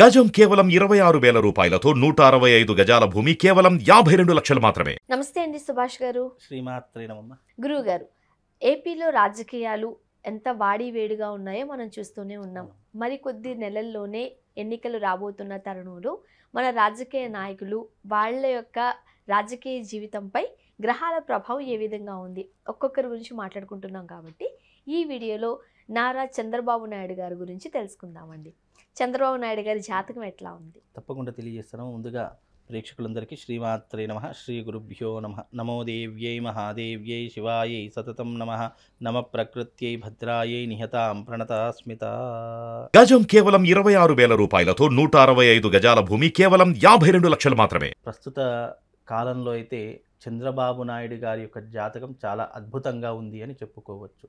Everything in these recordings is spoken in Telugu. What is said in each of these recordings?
గజం కేవలం 26,000 రూపాయలతో 165 గజాల భూమి కేవలం 52 లక్షలు మాత్రమే. నమస్తే అండి సుభాష్ గారు. శ్రీమాత్రే నమః. గురువు గారు, ఏపీలో రాజకీయాలు ఎంత వాడి వేడిగా ఉన్నాయో మనం చూస్తూనే ఉన్నాం. మరికొద్ది నెలల్లోనే ఎన్నికలు రాబోతున్న తరుణంలో మన రాజకీయ నాయకులు వాళ్ళ యొక్క రాజకీయ జీవితంపై గ్రహాల ప్రభావం ఏ విధంగా ఉంది ఒక్కొక్కరి గురించి మాట్లాడుకుంటున్నాం కాబట్టి ఈ వీడియోలో నారా చంద్రబాబు నాయుడు గారి గురించి తెలుసుకుందామండి. చంద్రబాబు నాయుడు గారి జాతకం ఎట్లా ఉంది? తప్పకుండా తెలియజేస్తాను. ముందుగా ప్రేక్షకులందరికీ శ్రీమాత్రే నమః, శ్రీ గురుభ్యో నమః. నమో దేవ్యై మహాదేవ్యై శివాయై సతతం నమః. నమ ప్రకృత్యై భద్రాయై నిహతాం ప్రణతాస్మిత. గజం కేవలం 26,000 రూపాయలతో 165 గజాల భూమి కేవలం 52 లక్షలు మాత్రమే. ప్రస్తుత కాలంలో అయితే చంద్రబాబు నాయుడు గారి యొక్క జాతకం చాలా అద్భుతంగా ఉంది అని చెప్పుకోవచ్చు.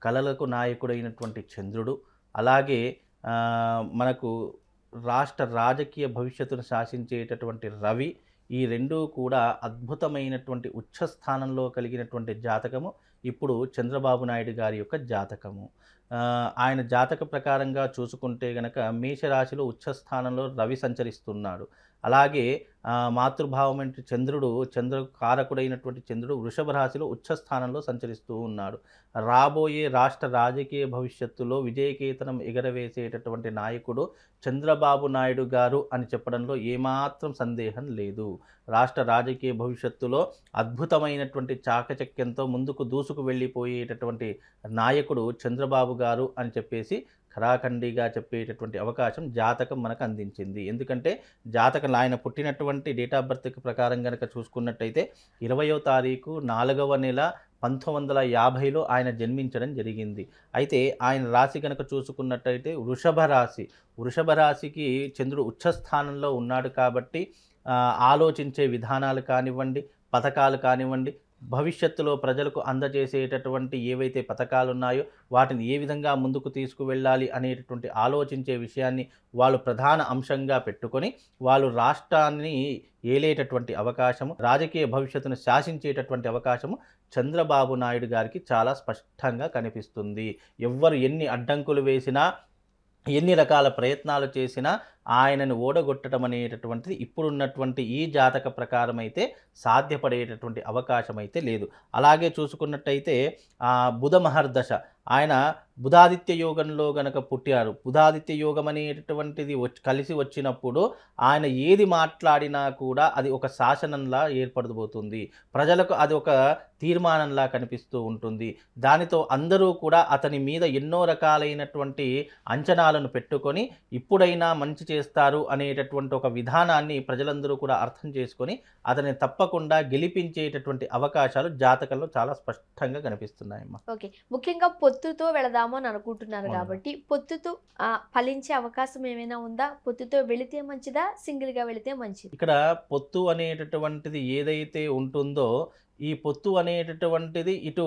కళలకు నాయకుడైనటువంటి చంద్రుడు, అలాగే మనకు రాష్ట్ర రాజకీయ భవిష్యత్తును శాసించేటటువంటి రవి, ఈ రెండూ కూడా అద్భుతమైనటువంటి ఉచ్చస్థానంలో కలిగినటువంటి జాతకము ఇప్పుడు చంద్రబాబు నాయుడు గారి యొక్క జాతకము. ఆయన జాతక ప్రకారంగా చూసుకుంటే గనక మేషరాశిలో ఉచ్చస్థానంలో రవి సంచరిస్తున్నాడు. అలాగే మాతృభావం అంటే చంద్రకారకుడైనటువంటి చంద్రుడు వృషభ రాశిలో ఉచ్చస్థానంలో సంచరిస్తూ ఉన్నాడు. రాబోయే రాష్ట్ర రాజకీయ భవిష్యత్తులో విజయకేతనం ఎగరవేసేటటువంటి నాయకుడు చంద్రబాబు నాయుడు గారు అని చెప్పడంలో ఏమాత్రం సందేహం లేదు. రాష్ట్ర రాజకీయ భవిష్యత్తులో అద్భుతమైనటువంటి చాకచక్యంతో ముందుకు దూసుకు వెళ్ళిపోయేటటువంటి నాయకుడు చంద్రబాబు గారు అని చెప్పేసి ఖరాఖండిగా చెప్పేటటువంటి అవకాశం జాతకం మనకు అందించింది. ఎందుకంటే జాతకం ఆయన పుట్టినటువంటి డేట్ ఆఫ్ బర్త్ ప్రకారం కనుక చూసుకున్నట్టయితే 20వ తారీఖు 4వ నెల 1950లో ఆయన జన్మించడం జరిగింది. అయితే ఆయన రాశి కనుక చూసుకున్నట్టయితే వృషభ రాశికి చంద్రుడు ఉచ్చస్థానంలో ఉన్నాడు కాబట్టి ఆలోచించే విధానాలు కానివ్వండి, పథకాలు కానివ్వండి, భవిష్యత్తులో ప్రజలకు అందజేసేటటువంటి ఏవైతే పథకాలు ఉన్నాయో వాటిని ఏ విధంగా ముందుకు తీసుకువెళ్ళాలి అనేటటువంటి ఆలోచించే విషయాన్ని వాళ్ళు ప్రధాన అంశంగా పెట్టుకొని వాళ్ళు రాష్ట్రాన్ని ఏలేటటువంటి అవకాశము, రాజకీయ భవిష్యత్తును శాసించేటటువంటి అవకాశము చంద్రబాబు నాయుడు గారికి చాలా స్పష్టంగా కనిపిస్తుంది. ఎవ్వరు ఎన్ని అడ్డంకులు వేసినా, ఎన్ని రకాల ప్రయత్నాలు చేసినా ఆయనను ఓడగొట్టడం అనేటటువంటిది ఇప్పుడున్నటువంటి ఈ జాతక ప్రకారం అయితే సాధ్యపడేటటువంటి అవకాశం అయితే లేదు. అలాగే చూసుకున్నట్టయితే బుధ మహర్దశ, ఆయన బుధాదిత్య యోగంలో గనక పుట్టారు. బుధాదిత్య యోగం అనేటటువంటిది కలిసి వచ్చినప్పుడు ఆయన ఏది మాట్లాడినా కూడా అది ఒక శాసనంలా ఏర్పడబోతుంది. ప్రజలకు అది ఒక తీర్మానంలా కనిపిస్తూ ఉంటుంది. దానితో అందరూ కూడా అతని మీద ఎన్నో రకాలైనటువంటి అంచనాలను పెట్టుకొని ఇప్పుడైనా మంచి చేస్తారు అనేటటువంటి ఒక విధానాన్ని ప్రజలందరూ కూడా అర్థం చేసుకొని అతన్ని తప్పకుండా గెలిపించేటటువంటి అవకాశాలు జాతకంలో చాలా స్పష్టంగా కనిపిస్తున్నాయమ్మా. ఓకే, ముఖ్యంగా పొత్తుతో వెళదాము అని అనుకుంటున్నారు కాబట్టి పొత్తుతో ఫలించే అవకాశం ఏమైనా ఉందా? పొత్తుతో వెళితే మంచిదా, సింగిల్ గా వెళితే మంచిది? ఇక్కడ పొత్తు అనేటటువంటిది ఏదైతే ఉంటుందో ఈ పొత్తు అనేటటువంటిది ఇటు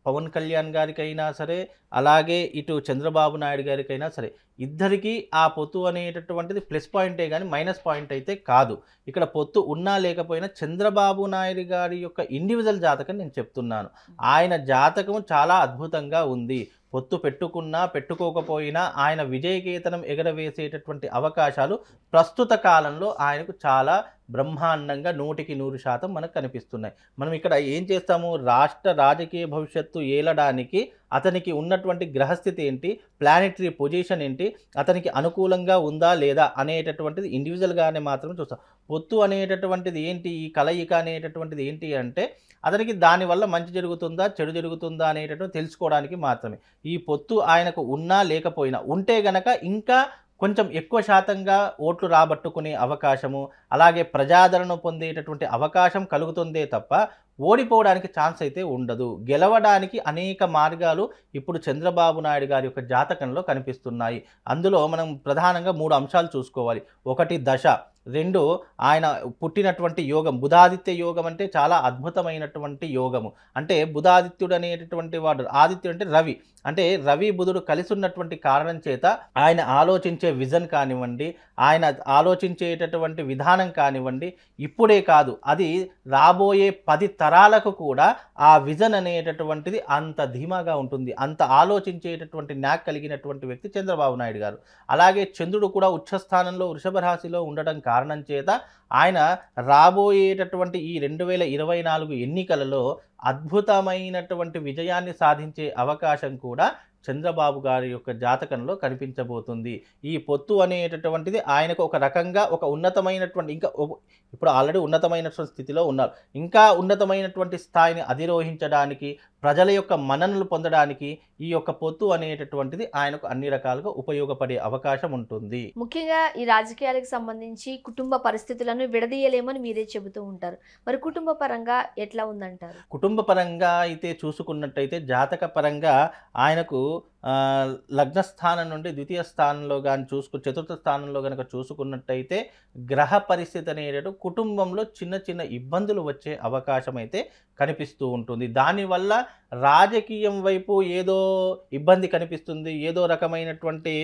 పవన్ కళ్యాణ్ గారికైనా సరే, అలాగే ఇటు చంద్రబాబు నాయుడు గారికైనా సరే, ఇద్దరికీ ఆ పొత్తు అనేటటువంటిది ప్లస్ పాయింటే కానీ మైనస్ పాయింట్ అయితే కాదు. ఇక్కడ పొత్తు ఉన్నా లేకపోయినా చంద్రబాబు నాయుడు గారి యొక్క ఇండివిజువల్ జాతకం నేను చెప్తున్నాను. ఆయన జాతకం చాలా అద్భుతంగా ఉంది. పొత్తు పెట్టుకున్నా పెట్టుకోకపోయినా ఆయన విజయకేతనం ఎగరవేసేటటువంటి అవకాశాలు ప్రస్తుత కాలంలో ఆయనకు చాలా బ్రహ్మాండంగా 100% మనకు కనిపిస్తున్నాయి. మనం ఇక్కడ ఏం చేస్తాము, రాష్ట్ర రాజకీయ భవిష్యత్తు ఏలడానికి అతనికి ఉన్నటువంటి గ్రహస్థితి ఏంటి, ప్లానెటరీ పొజిషన్ ఏంటి, అతనికి అనుకూలంగా ఉందా లేదా అనేటటువంటిది ఇండివిజువల్గానే మాత్రం చూస్తాం. పొత్తు అనేటటువంటిది ఏంటి, ఈ కలయిక అనేటటువంటిది ఏంటి అంటే అతనికి దానివల్ల మంచి జరుగుతుందా చెడు జరుగుతుందా అనేటటువంటి తెలుసుకోవడానికి మాత్రమే. ఈ పొత్తు ఆయనకు ఉన్నా లేకపోయినా ఉంటే గనక ఇంకా కొంచెం ఎక్కువ శాతంగా ఓట్లు రాబట్టుకునే అవకాశము, అలాగే ప్రజాదరణ పొందేటటువంటి అవకాశం కలుగుతుందే తప్ప ఓడిపోవడానికి ఛాన్స్ అయితే ఉండదు. గెలవడానికి అనేక మార్గాలు ఇప్పుడు చంద్రబాబు నాయుడు గారి యొక్క జాతకంలో కనిపిస్తున్నాయి. అందులో మనం ప్రధానంగా 3 అంశాలు చూసుకోవాలి. ఒకటి దశ, రెండు, ఆయన పుట్టినటువంటి యోగం బుధాదిత్య యోగం అంటే చాలా అద్భుతమైనటువంటి యోగము. అంటే బుధాదిత్యుడు అనేటటువంటి వాడు, ఆదిత్యుడు అంటే రవి, అంటే రవి బుధుడు కలిసి ఉన్నటువంటి కారణం చేత ఆయన ఆలోచించే విజన్ కానివ్వండి, ఆయన ఆలోచించేటటువంటి విధానం కానివ్వండి, ఇప్పుడే కాదు అది రాబోయే 10 తరాలకు కూడా ఆ విజన్ అనేటటువంటిది అంత ధీమాగా ఉంటుంది. అంత ఆలోచించేటటువంటి న్యాక్ కలిగినటువంటి వ్యక్తి చంద్రబాబు నాయుడు గారు. అలాగే చంద్రుడు కూడా ఉచ్చస్థానంలో వృషభ రాశిలో ఉండడం కారణం చేత ఆయన రాబోయేటటువంటి ఈ 2024 ఎన్నికలలో అద్భుతమైనటువంటి విజయాన్ని సాధించే అవకాశం కూడా చంద్రబాబు గారి యొక్క జాతకంలో కనిపించబోతుంది. ఈ పొత్తు అనేటటువంటిది ఆయనకు ఒక రకంగా ఒక ఉన్నతమైనటువంటి ఇప్పుడు ఆల్రెడీ ఉన్నతమైనటువంటి స్థితిలో ఉన్నారు. ఇంకా ఉన్నతమైనటువంటి స్థాయిని అధిరోహించడానికి, ప్రజల యొక్క మన్ననలు పొందడానికి ఈ యొక్క పొత్తు అనేటటువంటిది ఆయనకు అన్ని రకాలుగా ఉపయోగపడే అవకాశం ఉంటుంది. ముఖ్యంగా ఈ రాజకీయాలకు సంబంధించి కుటుంబ పరిస్థితులను విడదీయలేమని మీరే చెబుతూ ఉంటారు. మరి కుటుంబ పరంగా ఎట్లా ఉందంటారు? కుటుంబ పరంగా అయితే చూసుకున్నట్టయితే జాతక పరంగా ఆయనకు లగ్న స్థానం నుండి ద్వితీయ స్థానంలో కానీ చతుర్థ స్థానంలో కనుక చూసుకున్నట్టయితే గ్రహ పరిస్థితి అనేటట్టు కుటుంబంలో చిన్న చిన్న ఇబ్బందులు వచ్చే అవకాశం అయితే కనిపిస్తూ ఉంటుంది. దానివల్ల రాజకీయం వైపు ఏదో ఇబ్బంది కనిపిస్తుంది, ఏదో రకమైనటువంటి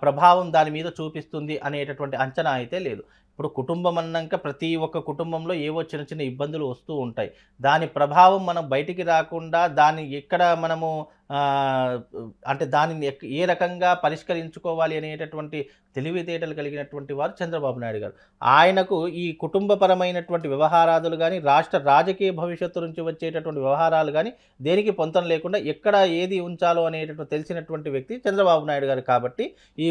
ప్రభావం దాని మీద చూపిస్తుంది అనేటటువంటి అంచనా అయితే లేదు. ఇప్పుడు కుటుంబం అన్నాక ప్రతి ఒక్క కుటుంబంలో ఏవో చిన్న చిన్న ఇబ్బందులు వస్తూ ఉంటాయి. దాని ప్రభావం మనం బయటికి రాకుండా దాన్ని ఎక్కడ మనము అంటే దానిని ఏ రకంగా పరిష్కరించుకోవాలి అనేటటువంటి తెలివితేటలు కలిగినటువంటి వారు చంద్రబాబు నాయుడు గారు. ఆయనకు ఈ కుటుంబపరమైనటువంటి వ్యవహారాదులు కానీ, రాష్ట్ర రాజకీయ భవిష్యత్తు నుంచి వచ్చేటటువంటి వ్యవహారాలు కానీ దేనికి పొంతం లేకుండా ఎక్కడ ఏది ఉంచాలో అనేటటువంటి తెలిసినటువంటి వ్యక్తి చంద్రబాబు నాయుడు గారు. కాబట్టి ఈ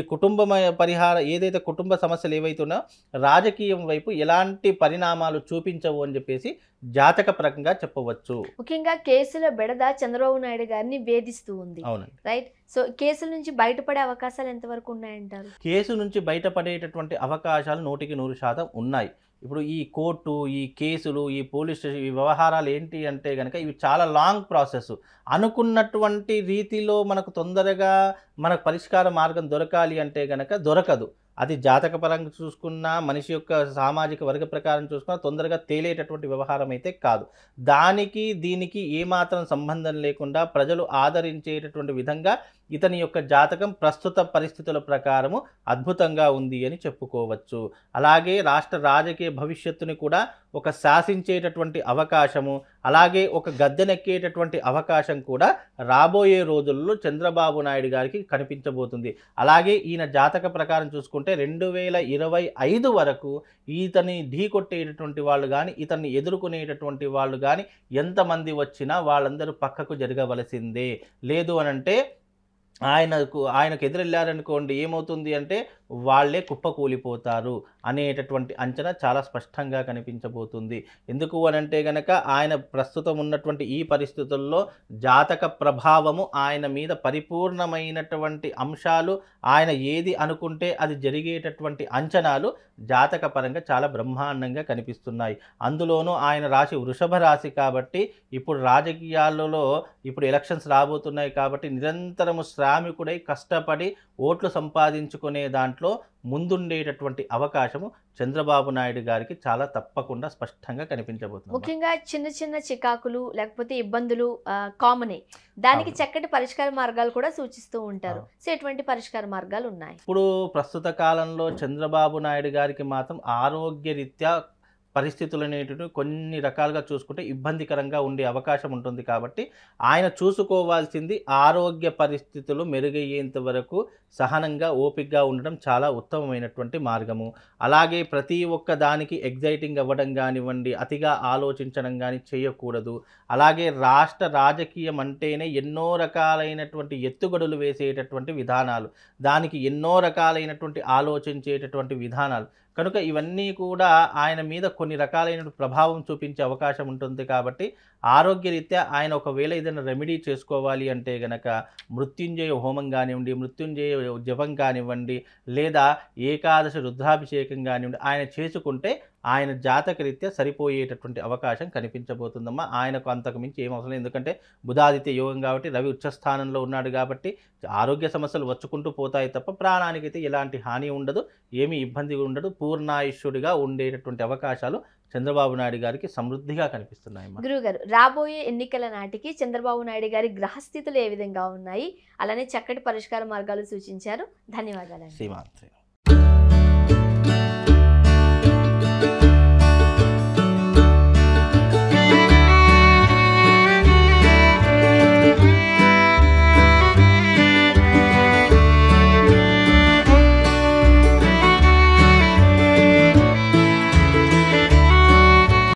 ఏదైతే కుటుంబ సమస్యలు ఏవైతే ఉన్నాయో రాజకీయం వైపు ఎలాంటి పరిణామాలు చూపించవు అని చెప్పేసి జాతక పరంగా చెప్పవచ్చు. ముఖ్యంగా కేసుల బెడద చంద్రబాబు నాయుడు గారిని వేధిస్తూ ఉంది. అవునండి, రైట్. సో కేసుల నుంచి బయటపడే అవకాశాలు ఎంతవరకు ఉన్నాయంటారు? కేసు నుంచి బయటపడేటటువంటి అవకాశాలు 100% ఉన్నాయి. ఇప్పుడు ఈ కోర్టు, ఈ కేసులు, ఈ పోలీస్ స్టేషన్, ఈ వ్యవహారాలు ఏంటి అంటే కనుక ఇవి చాలా లాంగ్ ప్రాసెస్. అనుకున్నటువంటి రీతిలో మనకు తొందరగా మనకు పరిష్కార మార్గం దొరకాలి అంటే కనుక దొరకదు. అది జాతక పరంగా చూసుకున్నా, మనిషి యొక్క సామాజిక వర్గ ప్రకారం చూసుకున్నా తొందరగా తేలేటటువంటి వ్యవహారం అయితే కాదు. దానికి దీనికి ఏమాత్రం సంబంధం లేకుండా ప్రజలు ఆదరించేటటువంటి విధంగా ఇతని యొక్క జాతకం ప్రస్తుత పరిస్థితుల ప్రకారము అద్భుతంగా ఉంది అని చెప్పుకోవచ్చు. అలాగే రాష్ట్ర రాజకీయ భవిష్యత్తుని కూడా ఒక శాసించేటటువంటి అవకాశము, అలాగే ఒక గద్దెనెక్కేటటువంటి అవకాశం కూడా రాబోయే రోజుల్లో చంద్రబాబు నాయుడు గారికి కనిపించబోతుంది. అలాగే ఈయన జాతక ప్రకారం చూసుకుంటే 2025 వరకు ఈతని ఢీకొట్టేటటువంటి వాళ్ళు కానీ, ఇతన్ని ఎదుర్కొనేటటువంటి వాళ్ళు కానీ ఎంతమంది వచ్చినా వాళ్ళందరూ పక్కకు జరగవలసిందే. లేదు అనంటే ఆయనకు ఎదురెళ్ళారనుకోండి ఏమవుతుంది అంటే వాళ్ళే కుప్పకూలిపోతారు అనేటటువంటి అంచనా చాలా స్పష్టంగా కనిపించబోతుంది. ఎందుకు అనంటే గనక ఆయన ప్రస్తుతం ఉన్నటువంటి ఈ పరిస్థితుల్లో జాతక ప్రభావము ఆయన మీద పరిపూర్ణమైనటువంటి అంశాలు, ఆయన ఏది అనుకుంటే అది జరిగేటటువంటి అంచనాలు జాతక పరంగా చాలా బ్రహ్మాండంగా కనిపిస్తున్నాయి. అందులోనూ ఆయన రాశి వృషభ రాశి కాబట్టి ఇప్పుడు రాజకీయాలలో ఇప్పుడు ఎలక్షన్స్ రాబోతున్నాయి కాబట్టి నిరంతరము శ్రామికుడై కష్టపడి ఓట్లు సంపాదించుకునే దాంట్లో ముందుండేటటువంటి అవకాశము చంద్రబాబు నాయుడు గారికి చాలా తప్పకుండా స్పష్టంగా కనిపించబోతుంది. ముఖ్యంగా చిన్న చిన్న చికాకులు లేకపోతే ఇబ్బందులు కామనే, దానికి చక్కటి పరిష్కార మార్గాలు కూడా సూచిస్తూ ఉంటారు. సో ఎటువంటి పరిష్కార మార్గాలు ఉన్నాయి? ఇప్పుడు ప్రస్తుత కాలంలో చంద్రబాబు నాయుడు గారికి మాత్రం ఆరోగ్య రీత్యా పరిస్థితులు అనేటివి కొన్ని రకాలుగా చూసుకుంటే ఇబ్బందికరంగా ఉండే అవకాశం ఉంటుంది. కాబట్టి ఆయన చూసుకోవాల్సింది ఆరోగ్య పరిస్థితులు మెరుగయ్యేంత వరకు సహనంగా ఓపికగా ఉండడం చాలా ఉత్తమమైనటువంటి మార్గము. అలాగే ప్రతి ఒక్క దానికి ఎగ్జైటింగ్ అవ్వడం కానివ్వండి, అతిగా ఆలోచించడం కానీ చేయకూడదు. అలాగే రాష్ట్ర రాజకీయం అంటేనే ఎన్నో రకాలైనటువంటి ఎత్తుగడులు వేసేటటువంటి విధానాలు, దానికి ఎన్నో రకాలైనటువంటి ఆలోచించేటటువంటి విధానాలు, కనుక ఇవన్నీ కూడా ఆయన మీద కొన్ని రకాలైన ప్రభావం చూపించే అవకాశం ఉంటుంది. కాబట్టి ఆరోగ్యరీత్యా ఆయన ఒకవేళ ఏదైనా రెమెడీ చేసుకోవాలి అంటే గనక మృత్యుంజయ హోమం కానివ్వండి, మృత్యుంజయ జపం కానివ్వండి, లేదా ఏకాదశి రుద్రాభిషేకం కానివ్వండి ఆయన చేసుకుంటే ఆయన జాతకరీత్యా సరిపోయేటటువంటి అవకాశం కనిపించబోతుందమ్మా. ఆయనకు అంతకు మించి ఏం అవసరం లేదు. ఎందుకంటే బుధాదిత్య యోగం కాబట్టి, రవి ఉచ్చస్థానంలో ఉన్నాడు కాబట్టి ఆరోగ్య సమస్యలు వచ్చుకుంటూ పోతాయి తప్ప ప్రాణానికైతే ఎలాంటి హాని ఉండదు, ఏమీ ఇబ్బంది ఉండదు. పూర్ణాయుష్యుడిగా ఉండేటటువంటి అవకాశాలు చంద్రబాబు నాయుడు గారికి సమృద్ధిగా కనిపిస్తున్నాయమ్మా. గురుగారు, రాబోయే ఎన్నికల నాటికి చంద్రబాబు నాయుడు గారి గ్రహస్థితులు ఏ విధంగా ఉన్నాయి, అలానే చక్కటి పరిష్కార మార్గాలు సూచించారు. ధన్యవాదాలు. శ్రీమాత్రే.